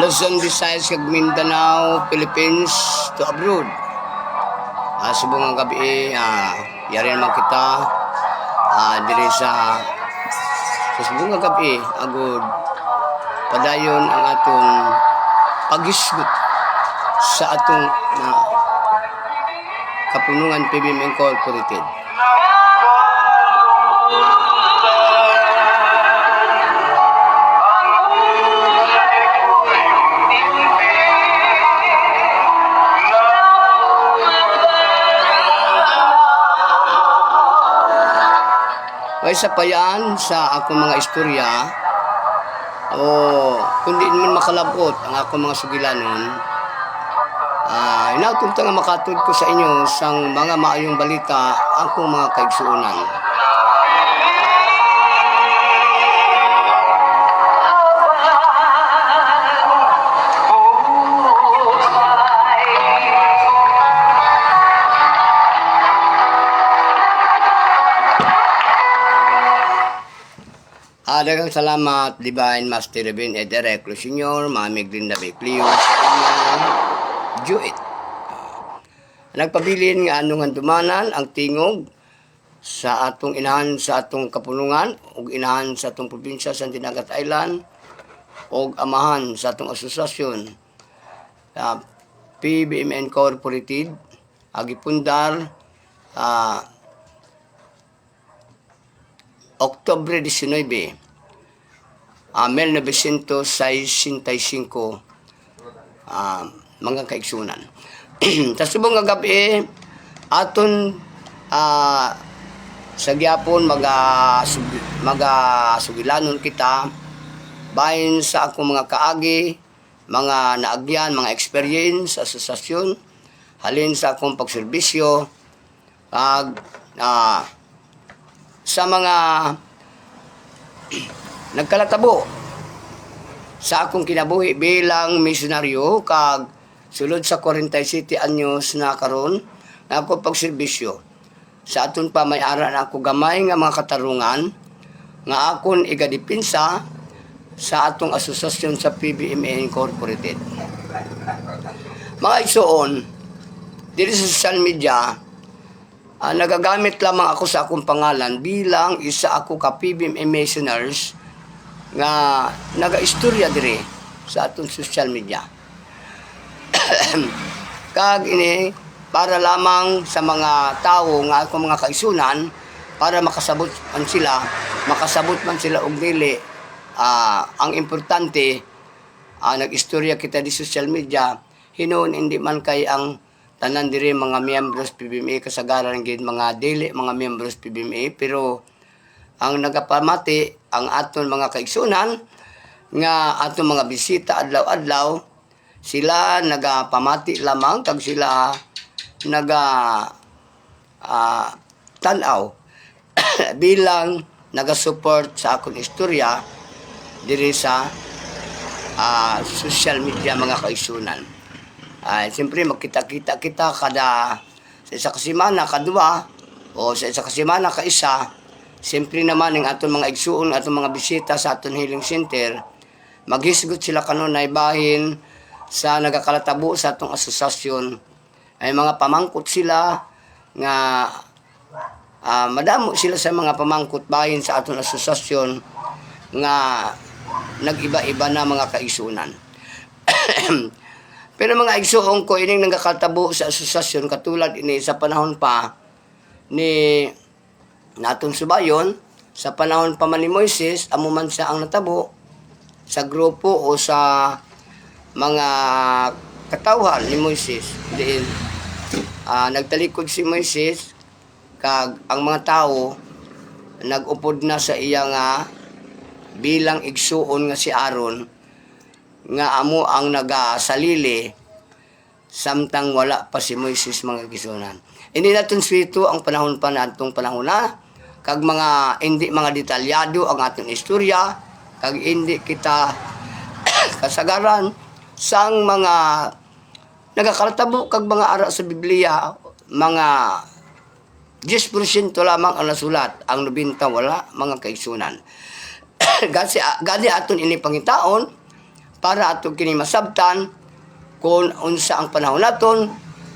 Luzon, Visayas, kag Mindanao, Philippines to abroad. Subong nga gabi, yari naman kita diri sa subong nga gabi, agud padayon ang atong paghisgot sa atong kapunungan PBM Incorporated. May isa pa yan sa akong mga istorya o kundi naman makalabot ang akong mga sugilanon. Inautong nga makatod ko sa inyo sang mga maayong balita akong mga kaigsuunan. Dagang salamat, Divine Master Revin Edereclo Senior, Mami Glinda Beclio, sa inyong Juit. Nagpabilin nga anong handumanan ang tingog sa atong inahan sa atong kapunungan o inahan sa atong probinsya sa Dinagat Island o amahan sa atong asosasyon PBM Incorporated agipundar Oktubre 19 1965 mga kaigsunan. Sa subong nga gabi aton sa gyapon sugilanon kita bahin sa akong mga kaagi, mga naagyan, mga experience sa asosasyon, halin sa akong pagserbisyo sa mga nagkalatabo sa akong kinabuhi bilang misyonaryo kag sulod sa 47 anyos na karon na ako pagserbisyo sa aton pamayaran ako gamay nga mga katarungan nga akon igadipinsa sa atong asosasyon sa PBMA Incorporated. Mga igsoon, dito sa social media, nagagamit lamang ako sa akong pangalan bilang isa ako ka PBMA Missioners nga naga-istorya dire sa atong social media. Kag ini para lamang sa mga tao nga akong mga kaisunan para makasabot man sila og dili. Ang importante nag-istorya kita di social media hinuon hindi man kay ang tanan dire mga miyembros PBMA kasagaran gid mga dili mga miyembros PBMA pero ang nagapamati ang aton mga kaigsunan nga aton mga bisita adlaw-adlaw sila nagapamati lamang kag sila tanaw bilang naga-support sa akong istorya diri sa social media mga kaigsunan. Siyempre magkita-kita kita kada sa isa kasimana kadua o sa isa kasimana kaisa. Siyempre naman ang atong mga igsuon, atong mga bisita sa atong healing center, maghisgot sila kanunay bahin sa nagakalatabo sa atong asosasyon. Ay mga pamangkot sila nga madamo sila sa mga pamangkot bahin sa atong asosasyon nga nag-iba-iba na mga kaigsunan. Pero mga igsuon ko ining nagakatabo sa asosasyon katulad ini sa panahon pa ni natong subayon sa panahon pa man ni Moises amo man siya ang natabo sa grupo o sa mga katawhan ni Moises diin nagtalikod si Moises kag ang mga tao nag-upod na sa iya nga bilang igsuon nga si Aaron nga amo ang nagasalili samtang wala pa si Moises mga kisunan. Hindi natin swito ang panahon pa natong panahon na kag mga hindi mga detalyado ang ating istorya kag hindi kita kasagaran sang mga nagakalatabo kag mga ara sa Biblia mga 10% lamang ang nasulat, ang 90 wala mga kaigsunan. Gani aton ini pangitaon para ato kini masabtan kung unsa ang panahon naton,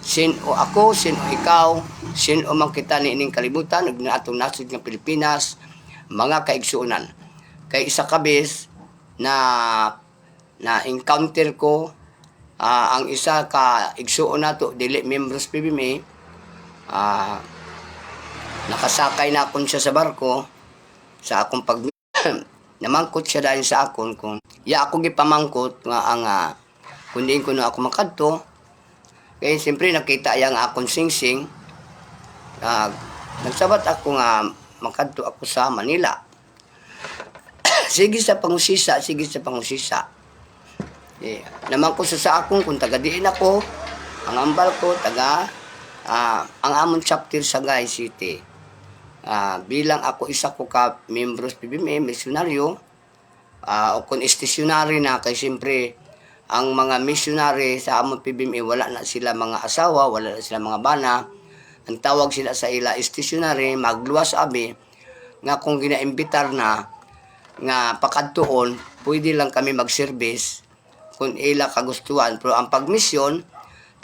sino ako, sino ikaw, sino man kita niining kalibutan ug atong nasod nga Pilipinas, mga kaigsuonan. Kay isa kabis na encounter ko ang isa ka igsuon nato dili members PBMA, nakasakay na akon siya sa barko sa akong pag namangkot siya dahil sa akon kung ako gipamangkot nga ang kundi ko na ako makadto. Kaya siyempre nakita yang akong singsing, nagsabat ako nga makadto ako sa Manila. Sige sa pangusisa. Naman ko sa akong kung taga diin ako, ang ambal ko taga ang amon chapter sa Sagay City. Bilang ako isa ko ka membros PBMA, misyonaryo, o kung stationary na, kay siyempre ang mga missionary sa amon PBMA wala na sila mga asawa, wala na sila mga bana. Ang tawag sila sa ila stationary, magluwas abi nga kung ginaimbitar na nga pakadtuon, pwede lang kami mag-service kung ila kagustuhan. Pero ang pagmisyon,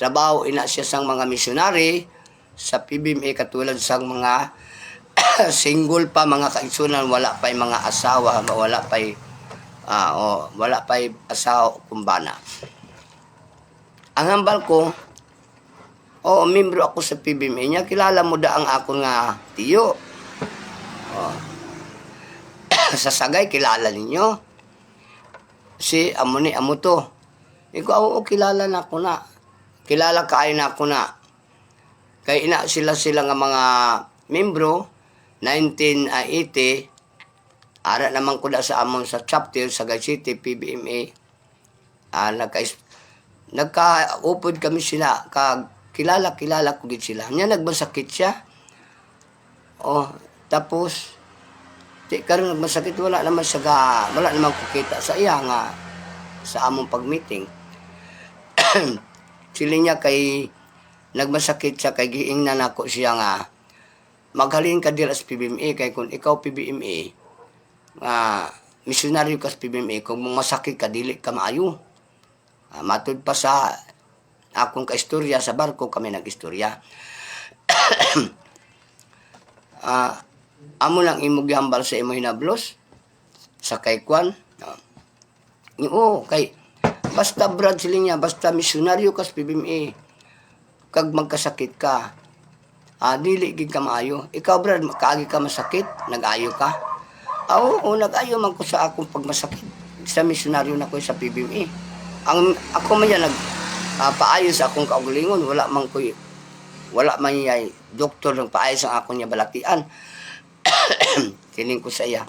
trabaho ina siya sang mga missionary sa PBMA katulad sang mga single pa mga kaigsunan, wala pa'y mga asawa, wala pa'y asawa kumbana. Ang hambal ko, membro ako sa PBMA niya, kilala mo da ang ako nga tiyo. Sa Sagay, kilala ninyo. Si amo to. Ikaw, kilala na ako na. Kilala kaayo na ako na. Kaya ina sila nga mga membro, 1980, ara naman ko na sa amon sa chapter sa Sagay City, PBMA. Nagka-upod kami sila, kilala ko din sila. Niya nagmasakit siya. Tapos, karon nagmasakit, wala naman kukita sa iya nga sa among pag-meeting. Sila niya kay nagmasakit siya, kay giingnan ako siya nga maghalin ka dira sa PBMA, kay kung ikaw PBMA misyonaryo ka sa PBMA, kung masakit ka dili ka maayo. Matud pa sa akong kaistorya sa barko, kami nag-istorya. Amo lang imo gihambal sa imo hinablos sa kay Kwan. Kay basta brad sila niya, basta misyonaryo ka sa PBMA, kag magkasakit ka, dili gid ka maayo. Ikaw brad, kaagi ka masakit, nag-ayo ka. Nag-ayo man ko sa akong pagmasakit sa misyonaryo na ko sa PBMA. Ako man yan paayo sa akong kaugalingon, wala man yay doktor ng paayo sa akong niya balatian. Tiling ko sa iya.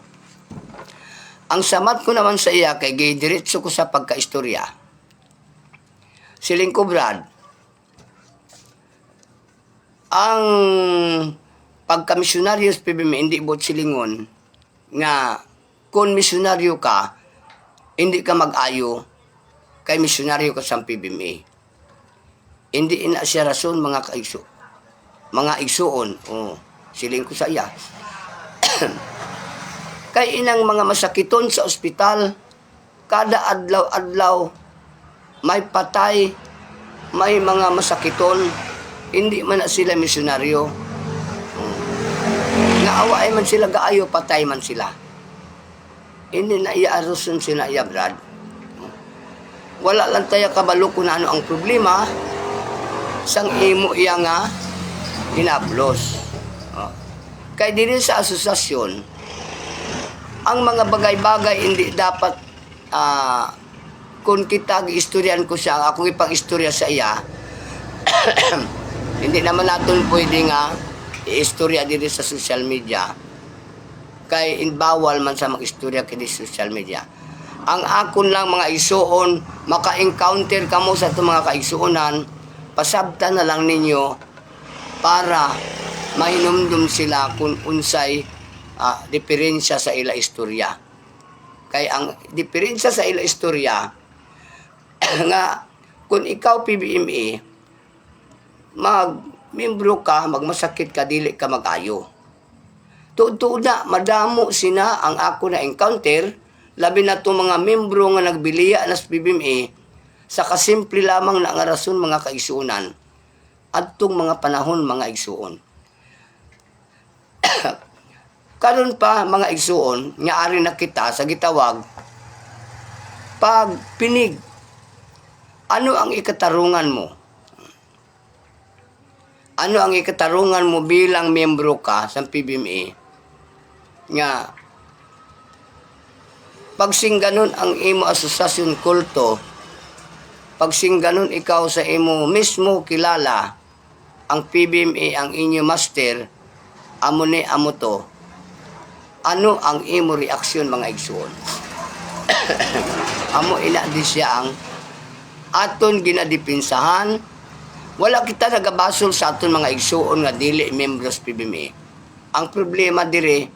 Ang samat ko naman sa iya, kay diretso ko sa pagkaistorya. Siling ko, Brad, ang pagka-misyonaryo sa PBMA, hindi bot silingon, nga kung misyonaryo ka, hindi ka mag-ayo, kay misyonaryo ka sa PBMA. Hindi ina siya rason, mga igsuon. Siling ko sa iya. Kay inang mga masakiton sa ospital, kada adlaw-adlaw, may patay, may mga masakiton, hindi man na sila misyonaryo. Naaway man sila, gaayo, patay man sila. Hindi na iya-aruson sila iya, Brad. Wala lang tayo kabalo kung ano ang problema, sang imo iya nga, hinablos. Kaya din sa asosasyon, ang mga bagay-bagay hindi dapat kung kita giistoryan ko siya, ako ipag-istorya sa iya, hindi naman natin pwede nga i-istorya din sa social media. Kaya bawal man sa mag-istorya kini social media. Ang akon lang mga isuon, maka-encounter kamo sa itong mga kaisuonan, pasabta na lang ninyo para mahinumdum sila kung unsay diferensya sa ila istorya. Kaya ang diferensya sa ila istorya nga kung ikaw PBMA mag-membro ka, magmasakit ka, dili ka mag-ayo. Tuod na madamo sina ang ako na encounter labi na itong mga membro nga nagbiliya na sa PBMA sa kasimple lamang na nga rason mga kaigsuonan at itong mga panahon mga igsuon. Karon pa mga igsuon, nga ari na kita sa gitawag, pagpinig, ano ang ikatarungan mo? Ano ang ikatarungan mo bilang membro ka sa PBMA? Nga, pagsingganon ang imo asosasyon kulto, pagsingganon ikaw sa imo mismo kilala, ang PBMA ang inyo master, amo ni amo to, ano ang imo reaksyon mga igsuon? Amo ina di siya ang aton ginadipinsahan. Wala kita nagabasol sa aton mga igsuon nga dili membros PBMA. Ang problema dire,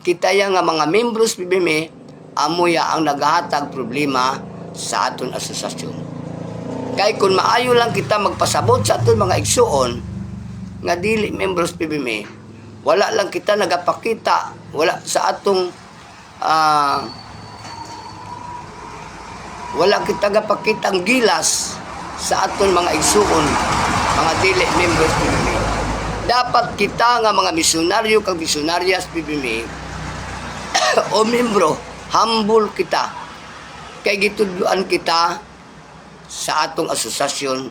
kita ya nga mga membros PBMA, amo ya ang naghatag problema sa aton asosasyon. Kay kung maayo lang kita magpasabot sa aton mga igsuon nga dili membros PBMA, wala lang kita nagapakita, wala sa atong wala kita nagapakitang gilas sa aton mga igsuon, mga dili members PBMA. Dapat kita nga mga misyonaryo kag misyonaryas PBMA o membro, humble kita. Kay gitudloan kita sa atong asosasyon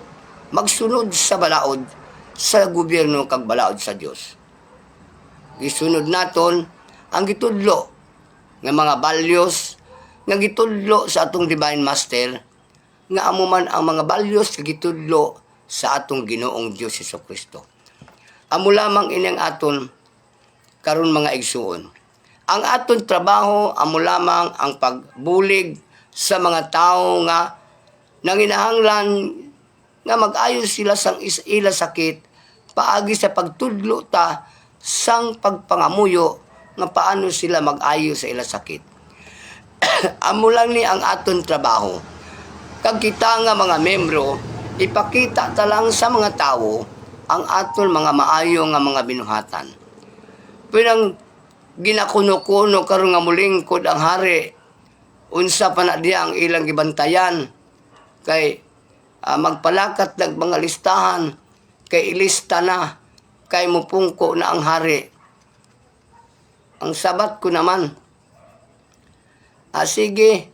magsunod sa balaod sa gobyerno kag balaod sa Dios. Gisunod naton ang gitudlo nga mga values nga gitudlo sa atong Divine Master, nga amo man ang mga values nga gitudlo sa atong Ginoong Dios Jesucristo. Amo lamang ining aton karon mga igsuon. Ang aton trabaho amo lamang ang pagbulig sa mga tawo nga nanginahanglan nga mag-ayo sila sang ila sakit, paagi sa pagtudlo ta sang pagpangamuyo nga paano sila mag-ayo sa ila sakit. Amo lang ni ang aton trabaho. Kag kita nga mga membro, ipakita ta lang sa mga tawo ang aton mga maayo nga mga binuhatan. Pinang ginakuno-kuno karon nga mulingkod ang hari, unsa pa na diya ang ilang gibantayan, kay magpalakat nag mga listahan, kay ilista na, kay mupungko na ang hari. Ang sabat ko naman, sige,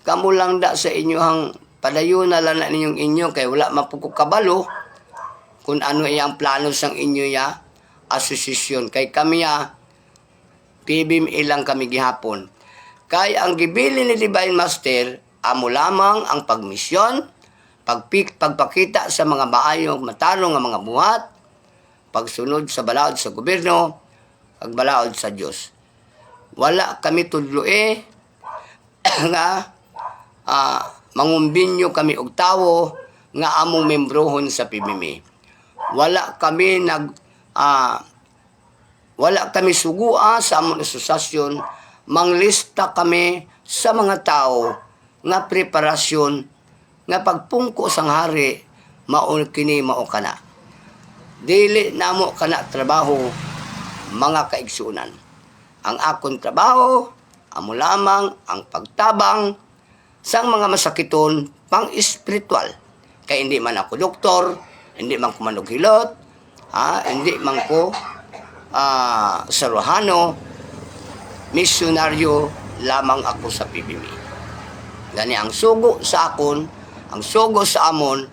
kamo lang da sa inyohang padayon na lang na ninyong inyo, kay wala mapukok kabalo kung ano iyang plano sang inyo ya asosasyon. Kay kami ya, PBMA lang kami gihapon. Kay ang gibili ni Divine Master, amo lamang ang pagmisyon, pagpakita sa mga maayong matarong nga mga buhat, pagsunod sa balaod sa gobyerno, pagbalaod sa Dios. Wala kami tudloe nga mangumbinyo kami og tawo nga among membrohon sa PBMA. Wala kami wala kami sugua sa among asosasyon, manglista kami sa mga tao nga preparasyon nga pagpungko sang hari mao kini mao kana. Dili namo kana trabaho mga kaigsuonan. Ang akon trabaho amo lamang ang pagtabang sang mga masakiton pang espiritual. Kay hindi man ako doktor, hindi man ko manughilot, hindi man ko saruhano, misyonaryo lamang ako sa PBMA. Gani ang sugo sa akon, ang sugo sa amon,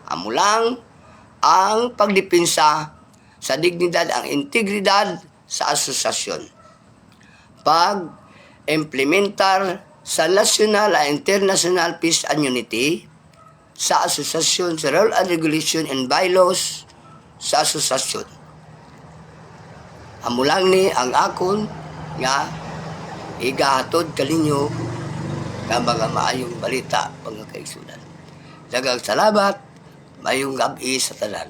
amo lang ang pagdepensa sa dignidad, ang integridad sa asosasyon. Pag-implementar sa national at international peace and unity, sa asosasyon, sa rule and regulation and bylaws sa asosasyon. Amo lang ni ang akon nga igahatod kaninyo nga mga maayong balita mga kaigsunan. Daghang salamat, mayong gabi sa tanan.